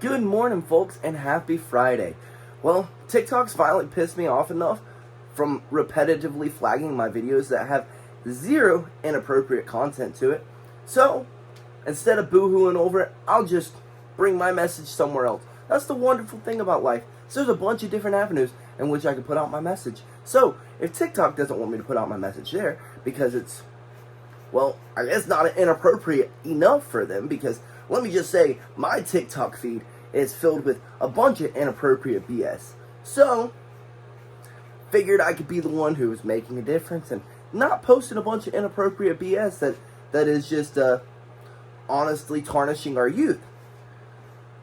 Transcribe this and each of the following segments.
Good morning, folks, and happy Friday. Well, TikTok's finally pissed me off enough from repetitively flagging my videos that have zero inappropriate content to it. So, instead of boo-hooing over it, I'll just bring my message somewhere else. That's the wonderful thing about life. So there's a bunch of different avenues in which I can put out my message. So, if TikTok doesn't want me to put out my message there because it's, well, I guess not inappropriate enough for them, because let me just say, my TikTok feed is filled with a bunch of inappropriate BS. So, figured I could be the one who was making a difference and not posting a bunch of inappropriate BS that is just honestly tarnishing our youth.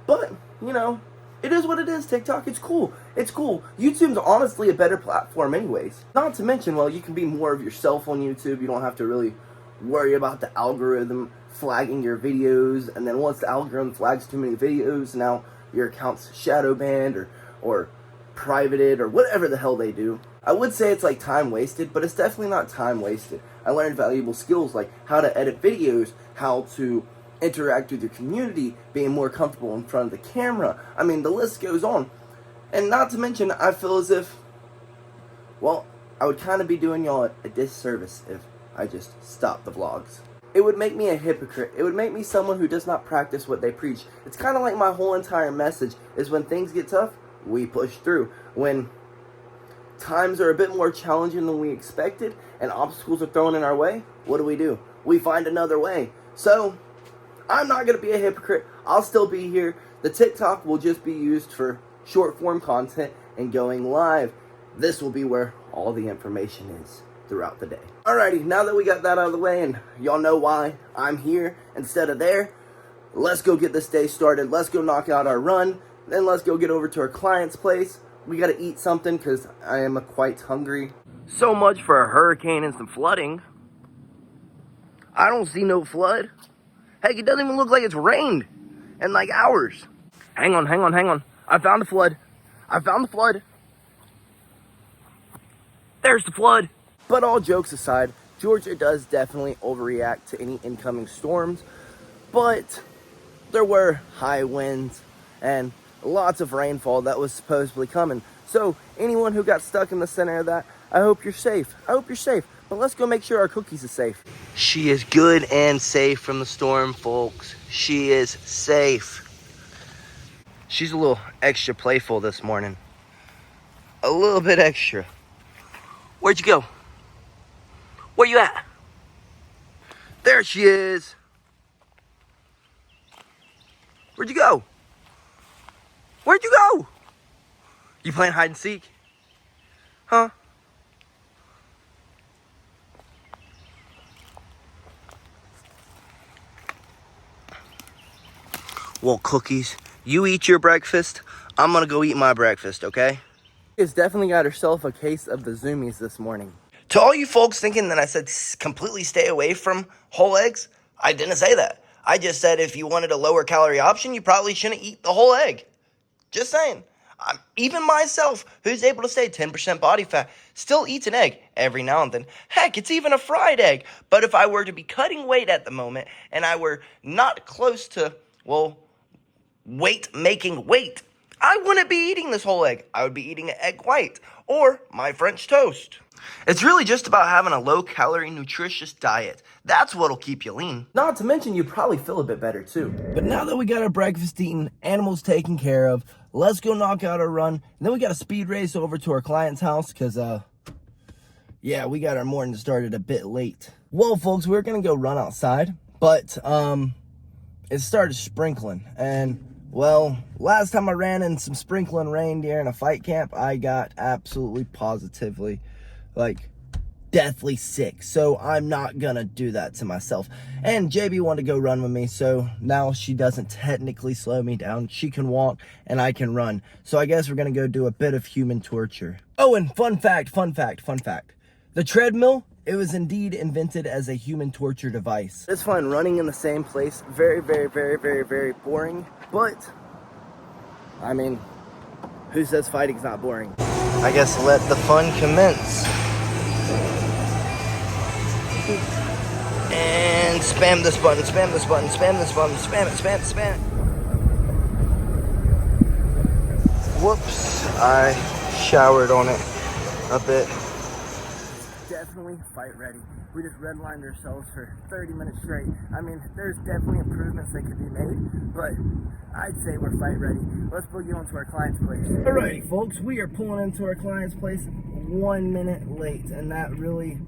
But, you know, it is what it is, TikTok. It's cool. It's cool. YouTube's honestly a better platform anyways. Not to mention, well, you can be more of yourself on YouTube. You don't have to really worry about the algorithm flagging your videos, and then once the algorithm flags too many videos, now your account's shadow banned or privated or whatever the hell they do. I would say it's like time wasted, but it's definitely not time wasted. I learned valuable skills like how to edit videos, how to interact with your community, being more comfortable in front of the camera. I mean, the list goes on. And not to mention, I feel as if, well, I would kind of be doing y'all a disservice if I just stopped the vlogs. It would make me a hypocrite. It would make me someone who does not practice what they preach. It's kind of like my whole entire message is when things get tough, we push through. When times are a bit more challenging than we expected and obstacles are thrown in our way, what do? We find another way. So, I'm not going to be a hypocrite. I'll still be here. The TikTok will just be used for short form content and going live. This will be where all the information is throughout the day. Alrighty, now that we got that out of the way and y'all know why I'm here instead of there, let's go get this day started. Let's go knock out our run. Then let's go get over to our client's place. We got to eat something because I am quite hungry. So much for a hurricane and some flooding. I don't see no flood. Heck, it doesn't even look like it's rained in like hours. Hang on. I found the flood. There's the flood. But all jokes aside, Georgia does definitely overreact to any incoming storms. But there were high winds and lots of rainfall that was supposedly coming. So anyone who got stuck in the center of that, I hope you're safe. But let's go make sure our cookies are safe. She is good and safe from the storm, folks. She is safe. She's a little extra playful this morning. A little bit extra. Where'd you go? Where you at? There she is. Where'd you go? You playing hide and seek? Huh? Well, cookies, you eat your breakfast. I'm gonna go eat my breakfast, okay? She's definitely got herself a case of the zoomies this morning. To all you folks thinking that I said completely stay away from whole eggs, I didn't say that. I just said if you wanted a lower calorie option, you probably shouldn't eat the whole egg. Just saying. Even myself, who's able to stay 10% body fat, still eats an egg every now and then. Heck, it's even a fried egg. But if I were to be cutting weight at the moment and I were not close to, well, making weight, I wouldn't be eating this whole egg. I would be eating an egg white or my French toast. It's really just about having a low-calorie, nutritious diet. That's what'll keep you lean. Not to mention, you probably feel a bit better, too. But now that we got our breakfast eaten, animals taken care of, let's go knock out our run. And then we got a speed race over to our client's house, because, yeah, we got our morning started a bit late. Well, folks, we're going to go run outside, but, it started sprinkling. And, well, last time I ran in some sprinkling rain during a fight camp, I got absolutely positively, like, deathly sick. So I'm not gonna do that to myself. And JB wanted to go run with me, so now she doesn't technically slow me down. She can walk and I can run. So I guess we're gonna go do a bit of human torture. Oh, and fun fact. The treadmill, it was indeed invented as a human torture device. It's fun running in the same place. Very boring. But, I mean, who says fighting's not boring? I guess let the fun commence. And spam this button, spam it. Whoops, I showered on it a bit. Definitely fight ready. We just redlined ourselves for 30 minutes straight. I mean, there's definitely improvements that could be made, but I'd say we're fight ready. Let's boogie on to our client's place. Alrighty, folks, we are pulling into our client's place 1 minute late, and that really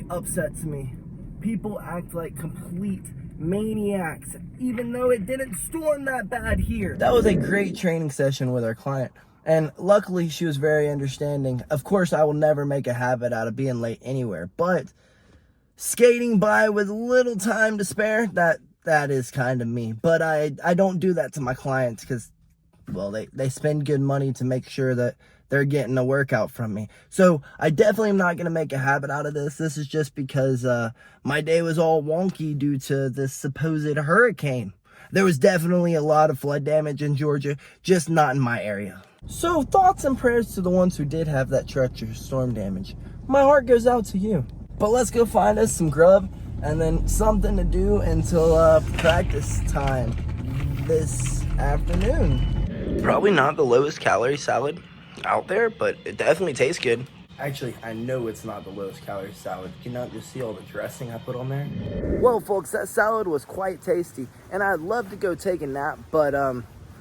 upsets me. People act like complete maniacs, even though it didn't storm that bad here. That was a great training session with our client, and luckily she was very understanding. Of course, I will never make a habit out of being late anywhere, but skating by with little time to spare, that is kind of me. But I don't do that to my clients because, well, they spend good money to make sure that they're getting a workout from me. So I definitely am not going to make a habit out of this. This is just because my day was all wonky due to this supposed hurricane. There was definitely a lot of flood damage in Georgia, just not in my area. So thoughts and prayers to the ones who did have that treacherous storm damage. My heart goes out to you. But let's go find us some grub and then something to do until practice time this afternoon. Probably not the lowest calorie salad out there, but it definitely tastes good. Actually, I know it's not the lowest calorie salad. Can you not just see all the dressing I put on there? Well, folks, that salad was quite tasty, and I'd love to go take a nap, but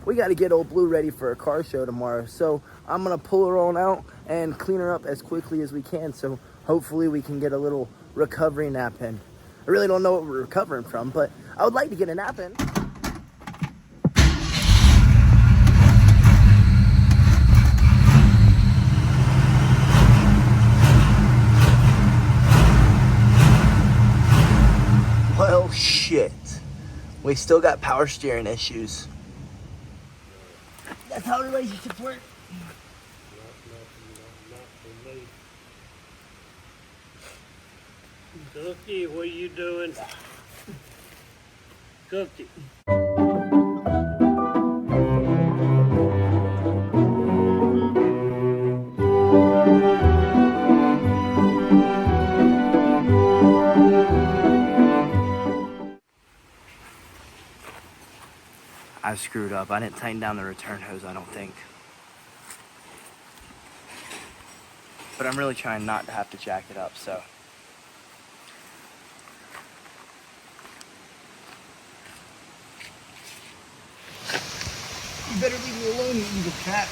we got to get old Blue ready for a car show tomorrow. So I'm gonna pull her on out and clean her up as quickly as we can. So hopefully we can get a little recovery nap in. I really don't know what we're recovering from, but I would like to get a nap in. Well, shit. We still got power steering issues. That's how relationships work. Not for me. Cookie, what are you doing? Cookie. I screwed up. I didn't tighten down the return hose, I don't think. But I'm really trying not to have to jack it up, so. You better leave me alone, you evil cat.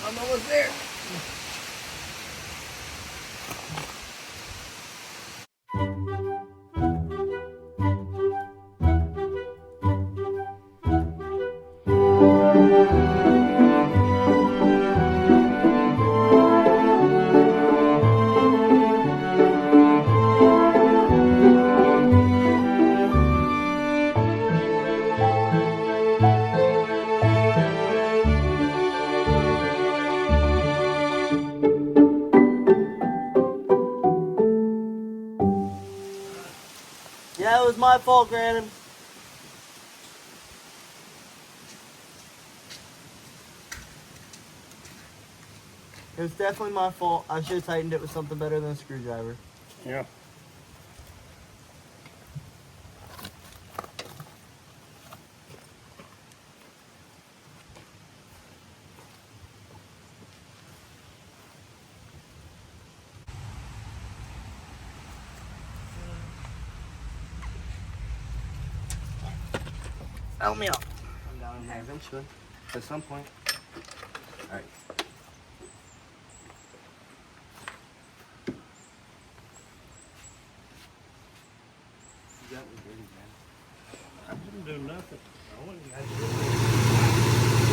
I'm almost there. Yeah, it was my fault, Grannon. It was definitely my fault. I should have tightened it with something better than a screwdriver. Yeah. Help me out. I'm down in there eventually, at some point. Alright. You got me dirty, man. I didn't do nothing. I wouldn't have to do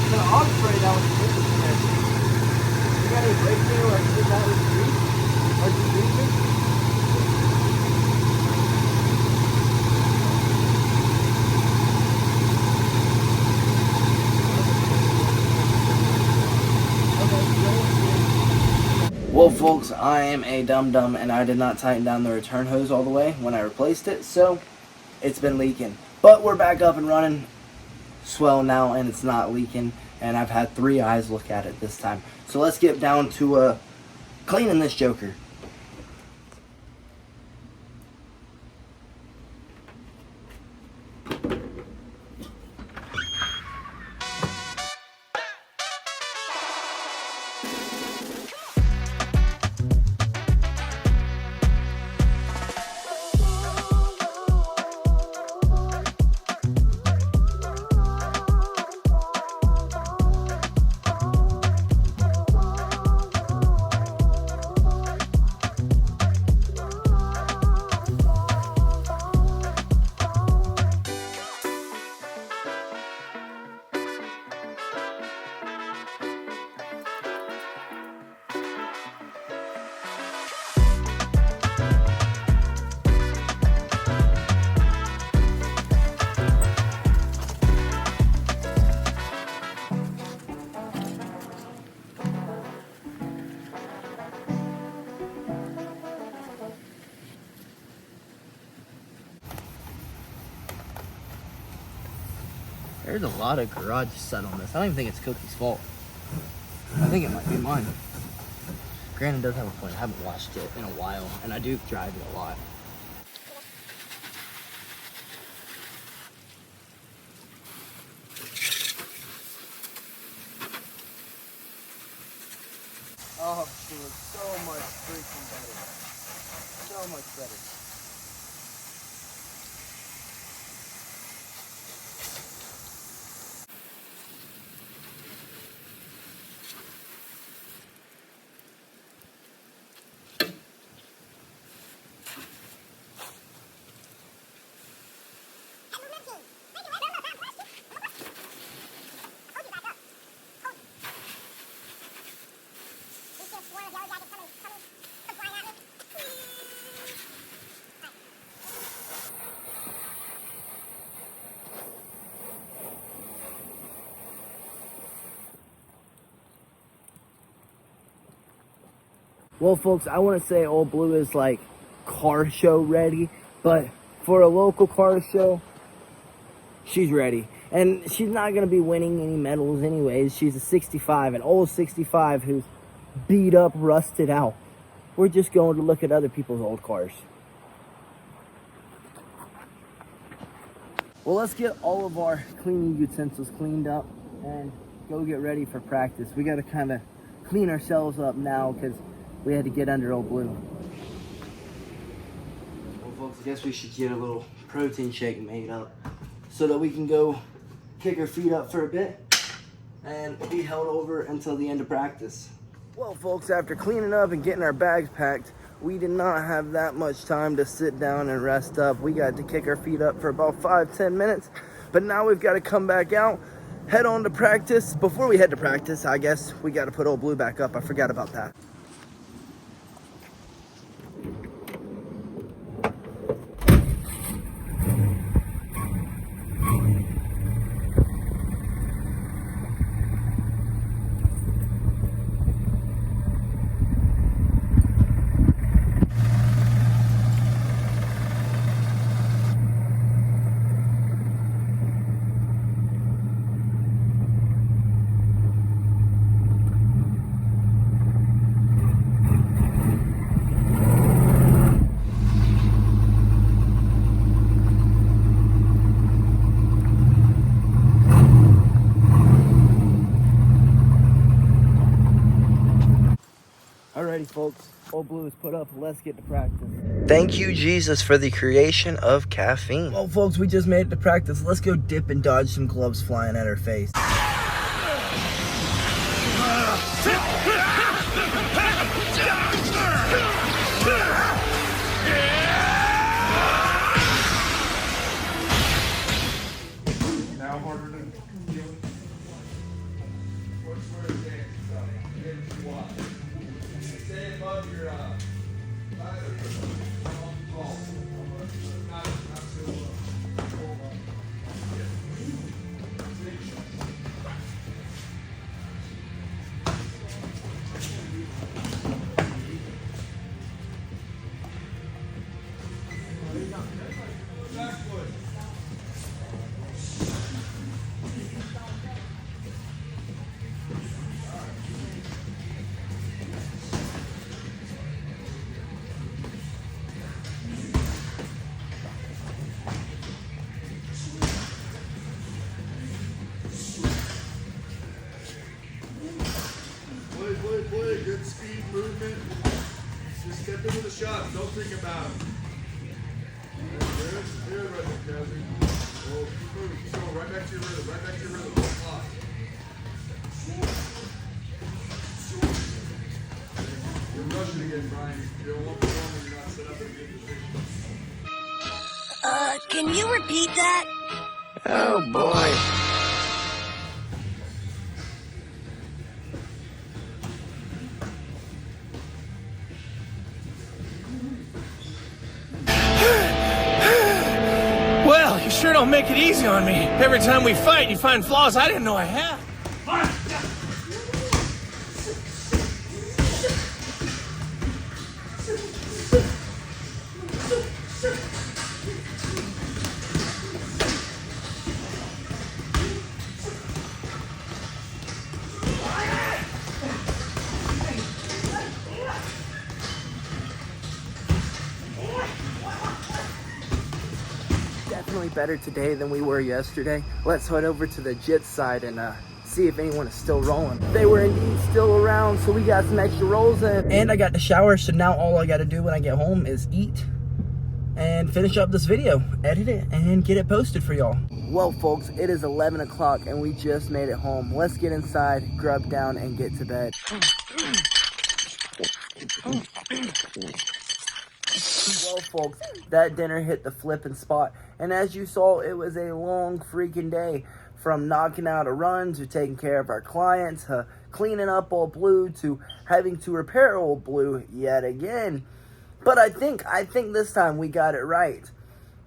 It's an off spray that was good in there. You got any brake cleaner or anything that was grease? Or degreaser? Well, folks, I am a dum-dum, and I did not tighten down the return hose all the way when I replaced it, so it's been leaking. But we're back up and running swell now, and it's not leaking, and I've had 3 eyes look at it this time. So let's get down to cleaning this joker. There's a lot of garage set on this. I don't even think it's Cookie's fault. I think it might be mine. Granted, does have a point. I haven't watched it in a while, and I do drive it a lot. Oh, dude, so much freaking better. So much better. Well, folks, I want to say Old Blue is like car show ready, but for a local car show, she's ready. And she's not going to be winning any medals anyways. She's a 65, an old 65 who's beat up, rusted out. We're just going to look at other people's old cars. Well, let's get all of our cleaning utensils cleaned up and go get ready for practice. We got to kind of clean ourselves up now because we had to get under Old Blue. Well, folks, I guess we should get a little protein shake made up so that we can go kick our feet up for a bit and be held over until the end of practice. Well, folks, after cleaning up and getting our bags packed, we did not have that much time to sit down and rest up. We got to kick our feet up for about 5-10 minutes, but now we've got to come back out, head on to practice. Before we head to practice, I guess we got to put Old Blue back up. I forgot about that. Alrighty, folks, Old Blue is put up. Let's get to practice. Thank you, Jesus, for the creation of caffeine. Well, folks, we just made it to practice. Let's go dip and dodge some gloves flying at our face. Now harder to deal with. Where is it? Squat. Stay above your Play, good speed, movement. Just step into the shot, don't think about it. Good right there, Cassie. Oh, keep moving, keep going, right back to your rhythm, right back to your rhythm, don't lock. You're rushing again, Brian. You don't want to perform when you're not set up in a good position. Can you repeat that? Oh boy. Well, you sure don't make it easy on me. Every time we fight, you find flaws I didn't know I had. definitely better today than we were yesterday. Let's head over to the JIT side and see if anyone is still rolling. They were indeed still around, so we got some extra rolls in. And I got the shower, so now all I gotta do when I get home is eat and finish up this video, edit it, and get it posted for y'all. Well, folks, it is 11 o'clock and we just made it home. Let's get inside, grub down, and get to bed. Well, folks, that dinner hit the flipping spot. And as you saw, it was a long freaking day. From knocking out a run, to taking care of our clients, to cleaning up old Blue, to having to repair old Blue yet again. But I think this time we got it right.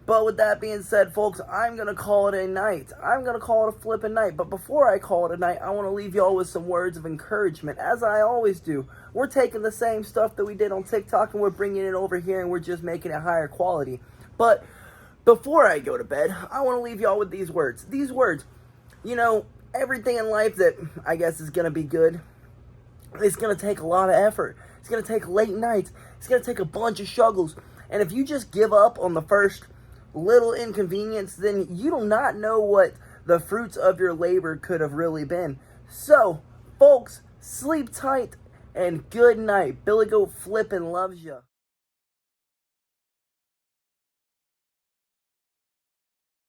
But with that being said, folks, I'm going to call it a night. I'm going to call it a flipping night. But before I call it a night, I want to leave y'all with some words of encouragement, as I always do. We're taking the same stuff that we did on TikTok and we're bringing it over here and we're just making it higher quality. But before I go to bed, I want to leave y'all with these words. These words, you know, everything in life that I guess is going to be good, it's going to take a lot of effort. It's going to take late nights. It's going to take a bunch of struggles. And if you just give up on the first little inconvenience, then you do not know what the fruits of your labor could have really been. So, folks, sleep tight and good night. BillyGoat flippin' loves ya.